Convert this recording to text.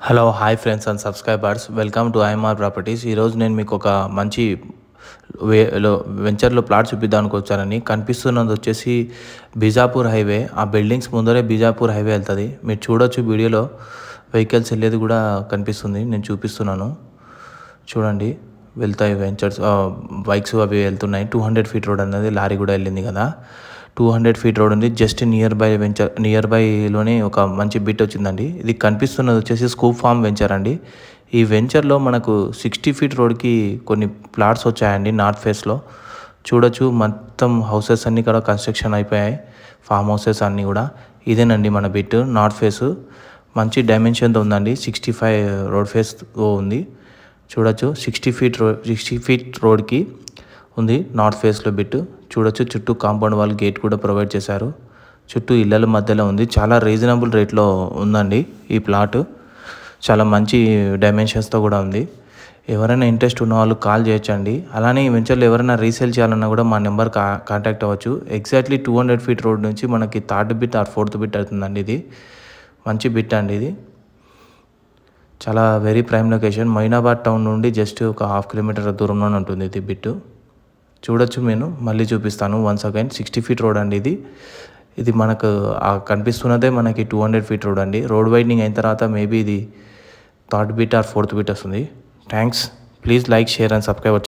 Hello hi friends and subscribers, welcome to IMR properties. ఈరోజు నేను మీకు ఒక మంచి వెంచర్లో ప్లాట్ చూపిద్దానికి వచ్చానని. కనిపిస్తున్నది వచ్చేసి బీజాపూర్ హైవే. ఆ బిల్డింగ్స్ ముందరే బీజాపూర్ హైవే వెళ్తుంది. మీరు చూడొచ్చు, వీడియోలో వెహికల్స్ వెళ్ళేది కూడా కనిపిస్తుంది. నేను చూపిస్తున్నాను, చూడండి. వెళ్తాయి వెంచర్స్, బైక్స్ అవి వెళ్తున్నాయి. 200 ఫీట్ రోడ్ అనేది లారీ కూడా వెళ్ళింది కదా. 200 ఫీట్ రోడ్ ఉంది. జస్ట్ నియర్ బైలోనే ఒక మంచి బిట్ వచ్చిందండి. ఇది కనిపిస్తున్నది వచ్చేసి స్కూప్ ఫార్మ్ వెంచర్ అండి. ఈ వెంచర్లో మనకు 60 ఫీట్ రోడ్కి కొన్ని ప్లాట్స్ వచ్చాయండి. నార్త్ ఫేస్లో చూడొచ్చు. మొత్తం హౌసెస్ అన్నీ కూడా కన్స్ట్రక్షన్ అయిపోయాయి, ఫామ్ హౌసెస్ అన్నీ కూడా. ఇదేనండి మన బిట్. నార్త్ ఫేస్ మంచి డైమెన్షన్తో ఉందండి. 65 రోడ్ ఫేస్ ఉంది. చూడొచ్చు, 60 ఫీట్ రోడ్కి ఉంది నార్త్ ఫేస్లో బిట్. చూడొచ్చు, చుట్టూ కాంపౌండ్ వాల్ గేట్ కూడా ప్రొవైడ్ చేశారు. చుట్టూ ఇళ్ళల మధ్యలో ఉంది. చాలా రీజనబుల్ రేట్లో ఉందండి ఈ ప్లాట్. చాలా మంచి డైమెన్షన్స్తో కూడా ఉంది. ఎవరైనా ఇంట్రెస్ట్ ఉన్న వాళ్ళు కాల్ చేయొచ్చండి. అలానే ఈ వెంచర్లో ఎవరైనా రీసేల్ చేయాలన్నా కూడా మా నెంబర్ కాంటాక్ట్ అవ్వచ్చు. ఎగ్జాక్ట్లీ 200 ఫీట్ రోడ్ నుంచి మనకి 3rd bit or 4th bit అవుతుందండి. ఇది మంచి బిట్ అండి. ఇది చాలా very prime location. Moinabad town నుండి జస్ట్ ఒక 1/2 కిలోమీటర్ దూరంలోనే ఉంటుంది ఇది బిట్టు. చూడొచ్చు, నేను మళ్ళీ చూపిస్తాను వన్స్ అగైన్. 60 ఫీట్ రోడ్ అండి ఇది మనకు కనిపిస్తున్నదే మనకి 200 ఫీట్ రోడ్ అండి. రోడ్ వైడనింగ్ అయిన తర్వాత మేబీ ఇది 3rd bit or 4th bit వస్తుంది. Thanks. Please like, share and subscribe.